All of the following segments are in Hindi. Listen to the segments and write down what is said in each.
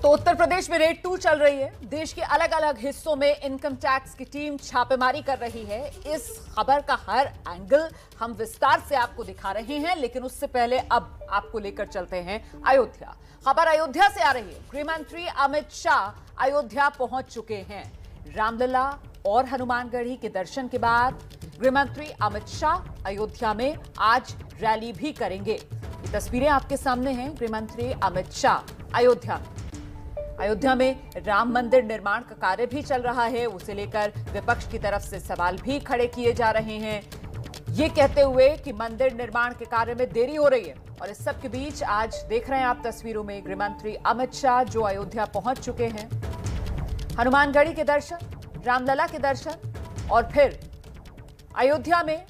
तो उत्तर प्रदेश में रेड 2 चल रही है। देश के अलग अलग हिस्सों में इनकम टैक्स की टीम छापेमारी कर रही है। इस खबर का हर एंगल हम विस्तार से आपको दिखा रहे हैं, लेकिन उससे पहले अब आपको लेकर चलते हैं अयोध्या। खबर अयोध्या से आ रही है। गृह मंत्री अमित शाह अयोध्या पहुंच चुके हैं। रामलला और हनुमानगढ़ी के दर्शन के बाद गृह मंत्री अमित शाह अयोध्या में आज रैली भी करेंगे। ये तस्वीरें आपके सामने हैं। गृह मंत्री अमित शाह अयोध्या में राम मंदिर निर्माण का कार्य भी चल रहा है। उसे लेकर विपक्ष की तरफ से सवाल भी खड़े किए जा रहे हैं, ये कहते हुए कि मंदिर निर्माण के कार्य में देरी हो रही है। और इस सब के बीच आज देख रहे हैं आप तस्वीरों में गृह मंत्री अमित शाह जो अयोध्या पहुंच चुके हैं। हनुमानगढ़ी के दर्शन, रामलला के दर्शन और फिर अयोध्या में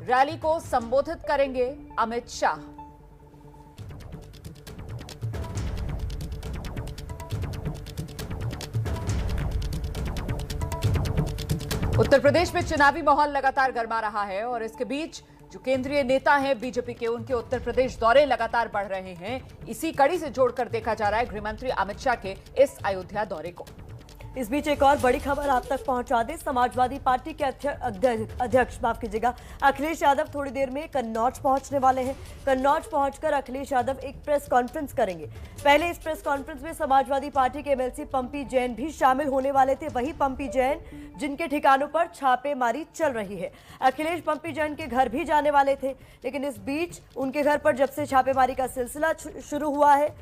रैली को संबोधित करेंगे अमित शाह। उत्तर प्रदेश में चुनावी माहौल लगातार गर्मा रहा है और इसके बीच जो केंद्रीय नेता हैं बीजेपी के, उनके उत्तर प्रदेश दौरे लगातार बढ़ रहे हैं। इसी कड़ी से जोड़कर देखा जा रहा है गृह मंत्री अमित शाह के इस अयोध्या दौरे को। इस बीच एक और बड़ी खबर आप तक पहुंचा दें। समाजवादी पार्टी के अध्यक्ष अखिलेश यादव थोड़ी देर में कन्नौज पहुंचने वाले हैं। कन्नौज पहुंचकर अखिलेश यादव एक प्रेस कॉन्फ्रेंस करेंगे। पहले इस प्रेस कॉन्फ्रेंस में समाजवादी पार्टी के एमएलसी पंपी जैन भी शामिल होने वाले थे। वही पंपी जैन जिनके ठिकानों पर छापेमारी चल रही है। अखिलेश पंपी जैन के घर भी जाने वाले थे, लेकिन इस बीच उनके घर पर जब से छापेमारी का सिलसिला शुरू हुआ है,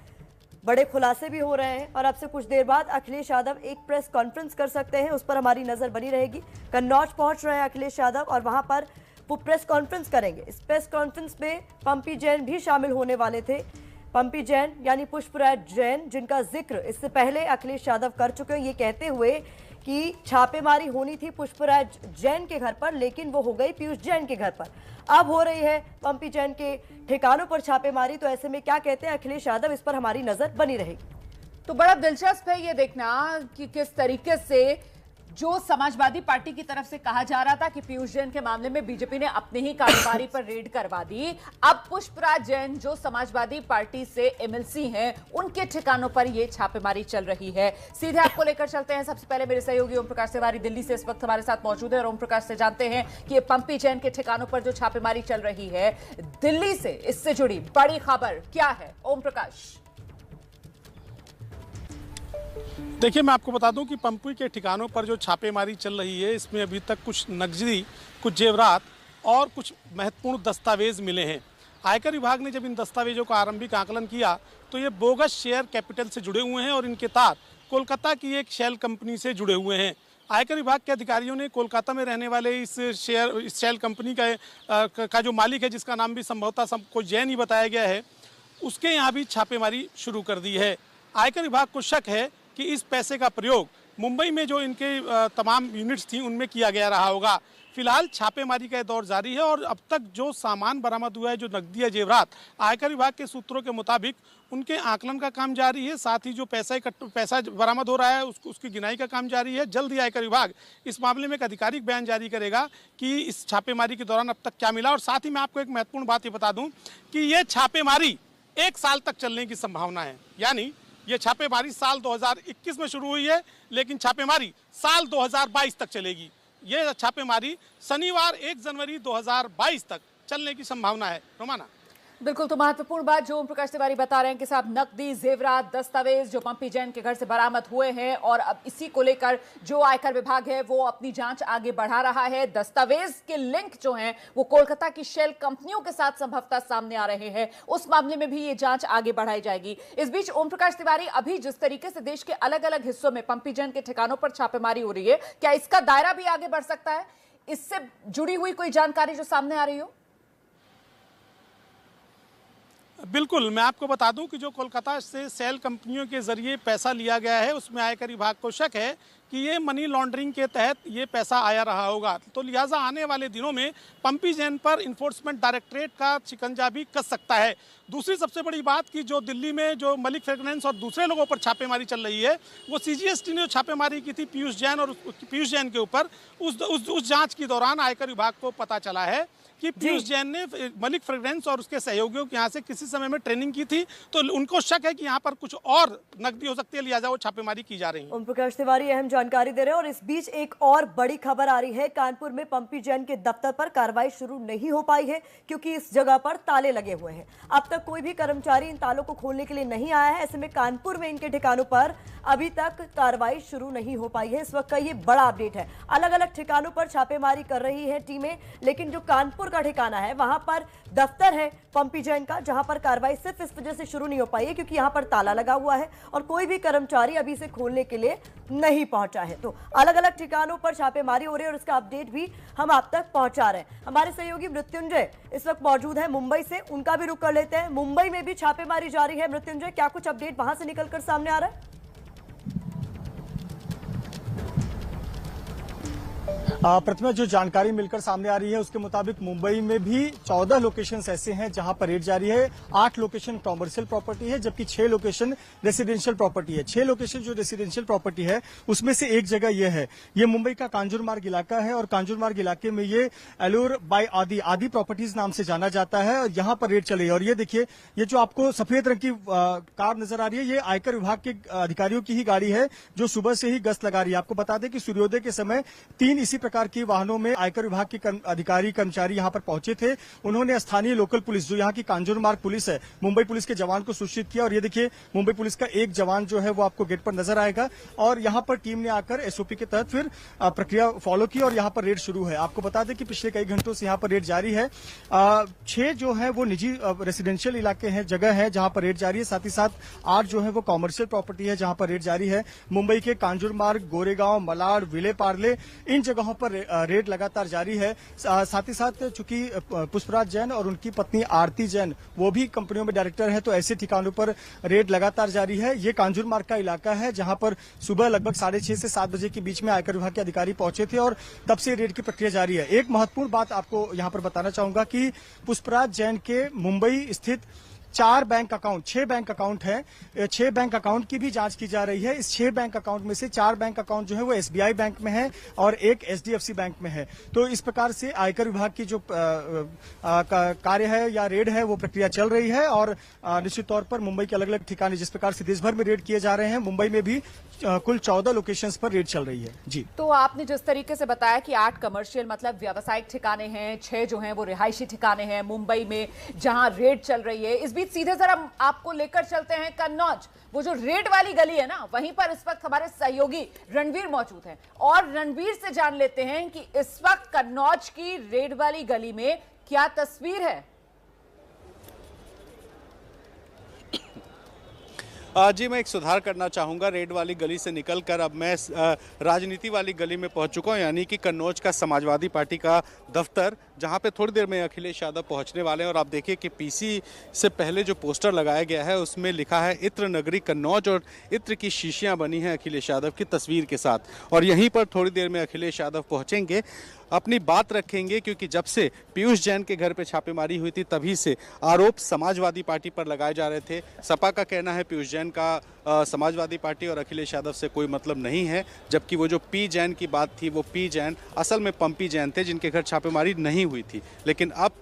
बड़े खुलासे भी हो रहे हैं और अब से कुछ देर बाद अखिलेश यादव एक प्रेस कॉन्फ्रेंस कर सकते हैं। उस पर हमारी नजर बनी रहेगी। कन्नौज पहुंच रहे हैं अखिलेश यादव और वहां पर वो प्रेस कॉन्फ्रेंस करेंगे। इस प्रेस कॉन्फ्रेंस में पंपी जैन भी शामिल होने वाले थे। पंपी जैन यानी पुष्पराज जैन, जिनका जिक्र इससे पहले अखिलेश यादव कर चुके हैं, ये कहते हुए कि छापेमारी होनी थी पुष्पराज जैन के घर पर, लेकिन वो हो गई पीयूष जैन के घर पर। अब हो रही है पंपी जैन के ठिकानों पर छापेमारी। तो ऐसे में क्या कहते हैं अखिलेश यादव, इस पर हमारी नजर बनी रहेगी। तो बड़ा दिलचस्प है ये देखना कि किस तरीके से जो समाजवादी पार्टी की तरफ से कहा जा रहा था कि पीयूष जैन के मामले में बीजेपी ने अपने ही कारोबारी पर रेड करवा दी, अब पुष्पराज जैन जो समाजवादी पार्टी से एमएलसी हैं, उनके ठिकानों पर यह छापेमारी चल रही है। सीधे आपको लेकर चलते हैं। सबसे पहले मेरे सहयोगी ओम प्रकाश तिवारी दिल्ली से इस वक्त हमारे साथ मौजूद है और ओम प्रकाश से जानते हैं कि पंपी जैन के ठिकानों पर जो छापेमारी चल रही है दिल्ली से, इससे जुड़ी बड़ी खबर क्या है ओम प्रकाश? देखिए, मैं आपको बता दूं कि पंपी के ठिकानों पर जो छापेमारी चल रही है, इसमें अभी तक कुछ नकदी, कुछ जेवरात और कुछ महत्वपूर्ण दस्तावेज मिले हैं। आयकर विभाग ने जब इन दस्तावेजों का आरंभिक आकलन किया तो ये बोगस शेयर कैपिटल से जुड़े हुए हैं और इनके तार कोलकाता की एक शेल कंपनी से जुड़े हुए हैं। आयकर विभाग के अधिकारियों ने कोलकाता में रहने वाले इस शेल कंपनी का जो मालिक है, जिसका नाम भी संभवतः सबको जैन ही बताया गया है, उसके यहाँ भी छापेमारी शुरू कर दी है। आयकर विभाग को शक है कि इस पैसे का प्रयोग मुंबई में जो इनके तमाम यूनिट्स थी उनमें किया गया रहा होगा। फिलहाल छापेमारी का दौर जारी है और अब तक जो सामान बरामद हुआ है, जो नकदी या जेवरात, आयकर विभाग के सूत्रों के मुताबिक उनके आकलन का काम जारी है। साथ ही जो पैसा बरामद हो रहा है उसकी गिनाई का काम जारी है। जल्द ही आयकर विभाग इस मामले में एक आधिकारिक बयान जारी करेगा कि इस छापेमारी के दौरान अब तक क्या मिला। और साथ ही मैं आपको एक महत्वपूर्ण बात ये बता दूँ कि ये छापेमारी 1 साल तक चलने की संभावना है। यानी ये छापेमारी साल 2021 में शुरू हुई है, लेकिन छापेमारी साल 2022 तक चलेगी। ये छापेमारी शनिवार 1 जनवरी 2022 तक चलने की संभावना है। रोमाना, बिल्कुल, तो महत्वपूर्ण बात जो ओम प्रकाश तिवारी बता रहे हैं कि साहब नकदी, जेवरात, दस्तावेज जो पंपी जैन के घर से बरामद हुए हैं और अब इसी को लेकर जो आयकर विभाग है वो अपनी जांच आगे बढ़ा रहा है। दस्तावेज के लिंक जो हैं वो कोलकाता की शेल कंपनियों के साथ संभवतः सामने आ रहे हैं। उस मामले में भी ये जांच आगे बढ़ाई जाएगी। इस बीच ओम प्रकाश तिवारी, अभी जिस तरीके से देश के अलग अलग हिस्सों में पंपी जैन के ठिकानों पर छापेमारी हो रही है, क्या इसका दायरा भी आगे बढ़ सकता है? इससे जुड़ी हुई कोई जानकारी जो सामने आ रही हो? बिल्कुल, मैं आपको बता दूं कि जो कोलकाता से सेल कंपनियों के जरिए पैसा लिया गया है, उसमें आयकर विभाग को शक है कि ये मनी लॉन्ड्रिंग के तहत ये पैसा आया रहा होगा। तो लिहाजा आने वाले दिनों में पंपी जैन पर इन्फोर्समेंट डायरेक्टरेट का शिकंजा भी कस सकता है। दूसरी सबसे बड़ी बात कि जो दिल्ली में जो मलिक फ्रेगरेंस और दूसरे लोगों पर छापेमारी चल रही है, वो सीजीएसटी ने जो छापेमारी की थी पीयूष जैन के ऊपर, उस जांच के दौरान आयकर विभाग को पता चला है कि पीयूष जैन ने मलिक फ्रेगरेंस और उसके सहयोगियों के यहाँ से किसी समय में ट्रेनिंग की थी, तो उनको शक है कि यहाँ पर कुछ और नकदी हो सकती है, लिहाजा वो छापेमारी की जा रही है। ओम प्रकाश तिवारी अहम जानकारी दे रहे हैं। और इस बीच एक और बड़ी खबर आ रही है, कानपुर में पंपी जैन के दफ्तर पर कार्रवाई शुरू नहीं हो पाई है क्योंकि इस जगह पर ताले लगे हुए हैं। अब तक कोई भी कर्मचारी इन तालों को खोलने के लिए नहीं आया है। ऐसे में कानपुर में इनके ठिकानों पर अभी तक कार्रवाई शुरू नहीं हो पाई है। इस वक्त का ये बड़ा अपडेट है। अलग अलग ठिकानों पर छापेमारी कर रही है टीमें, लेकिन जो कानपुर का ठिकाना है वहां पर दफ्तर है पंपी जैन का, जहां पर कार्रवाई सिर्फ इस वजह से शुरू नहीं हो पाई है क्योंकि यहां पर ताला लगा हुआ है और कोई भी कर्मचारी अभी से खोलने के लिए नहीं पहुंचा है। तो अलग अलग ठिकानों पर छापेमारी हो रही है और इसका अपडेट भी हम आप तक पहुंचा रहे हैं। हमारे सहयोगी मृत्युंजय इस वक्त मौजूद है मुंबई से, उनका भी रुख कर लेते हैं। मुंबई में भी छापेमारी जारी है। मृत्युंजय, क्या कुछ अपडेट वहां से निकलकर सामने आ रहा है? प्रतिमा, जो जानकारी मिलकर सामने आ रही है उसके मुताबिक मुंबई में भी 14 लोकेशंस ऐसे हैं जहां पर रेड जारी है। 8 लोकेशन कॉमर्शियल प्रॉपर्टी है जबकि 6 लोकेशन रेसिडेंशियल प्रॉपर्टी है। 6 लोकेशन जो रेसिडेंशियल प्रॉपर्टी है उसमें से एक जगह यह है, ये मुंबई का कांजूरमार्ग इलाका है और कांजूरमार्ग इलाके में ये एलोर बाय आदि प्रॉपर्टीज नाम से जाना जाता है और यहाँ पर रेड चली है। और ये देखिए, ये जो आपको सफेद रंग की कार नजर आ रही है, ये आयकर विभाग के अधिकारियों की ही गाड़ी है जो सुबह से ही गश्त लगा रही है। आपको बता दें कि सूर्योदय के समय 3 इसी प्रकार की वाहनों में आयकर विभाग के अधिकारी कर्मचारी यहां पर पहुंचे थे। उन्होंने स्थानीय लोकल पुलिस, जो यहां की कांजूरमार्ग पुलिस है, मुंबई पुलिस के जवान को सूचित किया। और ये देखिए, मुंबई पुलिस का एक जवान जो है वो आपको गेट पर नजर आएगा और यहां पर टीम ने आकर एसओपी के तहत फिर प्रक्रिया फॉलो की और यहां पर रेड शुरू है। आपको बता दें कि पिछले कई घंटों से यहां पर रेड जारी है। 6 जो है वो निजी रेसिडेंशियल इलाके हैं, जगह है जहां पर रेड जारी है। साथ ही साथ 8 जो है वो कॉमर्शियल प्रॉपर्टी है जहां पर रेड जारी है। मुंबई के कांजूरमार्ग, गोरेगांव, मलाड, विले पार्ले, इन जगहों पर रेड लगातार जारी है। साथ ही साथ चूंकि पुष्पराज जैन और उनकी पत्नी आरती जैन वो भी कंपनियों में डायरेक्टर हैं, तो ऐसे ठिकानों पर रेड लगातार जारी है। ये कांजूरमार्ग का इलाका है जहां पर सुबह लगभग 6:30 से 7 बजे के बीच में आयकर विभाग के अधिकारी पहुंचे थे और तब से रेड की प्रक्रिया जारी है। एक महत्वपूर्ण बात आपको यहां पर बताना चाहूंगा कि पुष्पराज जैन के मुंबई स्थित 6 बैंक अकाउंट है। 6 बैंक अकाउंट की भी जांच की जा रही है। इस 6 बैंक अकाउंट में से 4 बैंक अकाउंट जो है वो एसबीआई बैंक में है और एक एचडीएफसी बैंक में है। तो इस प्रकार से आयकर विभाग की जो कार्य है या रेड है वो प्रक्रिया चल रही है और निश्चित तौर पर मुंबई के अलग अलग ठिकाने, जिस प्रकार से देश भर में रेड किए जा रहे हैं, मुंबई में भी कुल 14 लोकेशंस पर रेड चल रही है। जी, तो आपने जिस तरीके से बताया कि 8 कमर्शियल मतलब व्यावसायिक ठिकाने हैं, 6 जो हैं वो रिहायशी ठिकाने हैं मुंबई में जहां रेड चल रही है। इस बीच सीधे जरा आपको लेकर चलते हैं कन्नौज, वो जो रेड वाली गली है ना, वहीं पर इस वक्त हमारे सहयोगी रणवीर मौजूद हैं और रणवीर से जान लेते हैं कि इस वक्त कन्नौज की रेड वाली गली में क्या तस्वीर है। जी, मैं एक सुधार करना चाहूँगा। रेड वाली गली से निकलकर अब मैं राजनीति वाली गली में पहुँच चुका हूँ, यानी कि कन्नौज का समाजवादी पार्टी का दफ्तर, जहाँ पे थोड़ी देर में अखिलेश यादव पहुँचने वाले हैं। और आप देखिए कि पीसी से पहले जो पोस्टर लगाया गया है उसमें लिखा है इत्र नगरी कन्नौज और इत्र की शीशियाँ बनी हैं अखिलेश यादव की तस्वीर के साथ। और यहीं पर थोड़ी देर में अखिलेश यादव पहुँचेंगे, अपनी बात रखेंगे, क्योंकि जब से पीयूष जैन के घर पे छापेमारी हुई थी तभी से आरोप समाजवादी पार्टी पर लगाए जा रहे थे। सपा का कहना है पीयूष जैन का समाजवादी पार्टी और अखिलेश यादव से कोई मतलब नहीं है, जबकि वो जो पी जैन की बात थी वो पी जैन असल में पंपी जैन थे जिनके घर छापेमारी नहीं हुई थी। लेकिन अब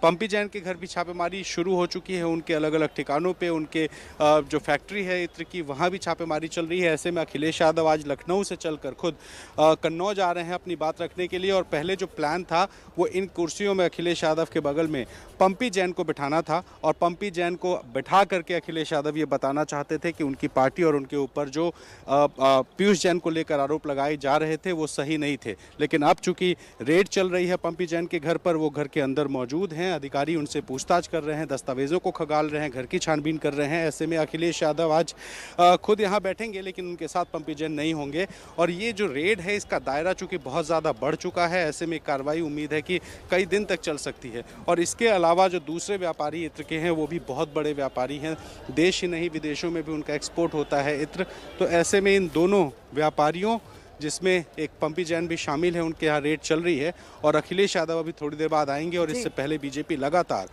पंपी जैन के घर भी छापेमारी शुरू हो चुकी है। उनके अलग अलग ठिकानों पे, उनके जो फैक्ट्री है इत्र की, वहाँ भी छापेमारी चल रही है। ऐसे में अखिलेश यादव आज लखनऊ से चलकर खुद कन्नौज आ रहे हैं अपनी बात रखने के लिए। और पहले जो प्लान था वो इन कुर्सियों में अखिलेश यादव के बगल में पंपी जैन को बिठाना था और पंपी जैन को बिठा करके अखिलेश यादव ये बताना चाहते थे कि उनकी पार्टी और उनके ऊपर जो पीयूष जैन को लेकर आरोप लगाए जा रहे थे वो सही नहीं थे। लेकिन अब चूंकि रेड चल रही है पंपी जैन के घर पर, वो घर के अंदर मौजूद हैं, अधिकारी उनसे पूछताछ कर रहे हैं, दस्तावेजों को खंगाल रहे हैं, घर की छानबीन कर रहे हैं। ऐसे में अखिलेश यादव आज खुद यहाँ बैठेंगे, लेकिन उनके साथ पंपी जैन नहीं होंगे। और ये जो रेड है इसका दायरा चूंकि बहुत ज़्यादा बढ़ चुका है, ऐसे में कार्रवाई उम्मीद है कि कई दिन तक चल सकती है। और इसके अलावा जो दूसरे व्यापारी इत्र के हैं वो भी बहुत बड़े व्यापारी हैं, देश ही नहीं विदेशों में भी उनका एक्सपोर्ट होता है इत्र। तो ऐसे में इन दोनों व्यापारियों जिसमें एक पंपी जैन भी शामिल है, उनके यहाँ रेड चल रही है और अखिलेश यादव अभी थोड़ी देर बाद आएंगे। और इससे पहले बीजेपी लगातार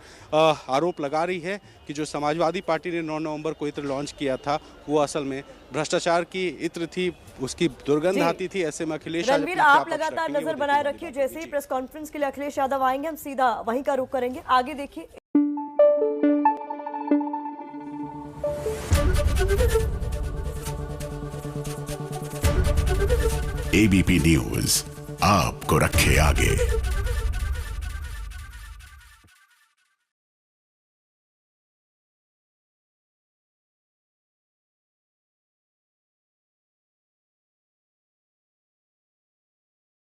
आरोप लगा रही है कि जो समाजवादी पार्टी ने 9 नवंबर को इत्र लॉन्च किया था वो असल में भ्रष्टाचार की इत्र थी, उसकी दुर्गंध आती थी। ऐसे में अखिलेश यादव रणवीर, आप लगातार नजर बनाए रखिए, जैसे ही प्रेस कॉन्फ्रेंस के लिए अखिलेश यादव आएंगे हम सीधा वहीं का रुख करेंगे। आगे देखिए। एबीपी न्यूज आपको रखे आगे।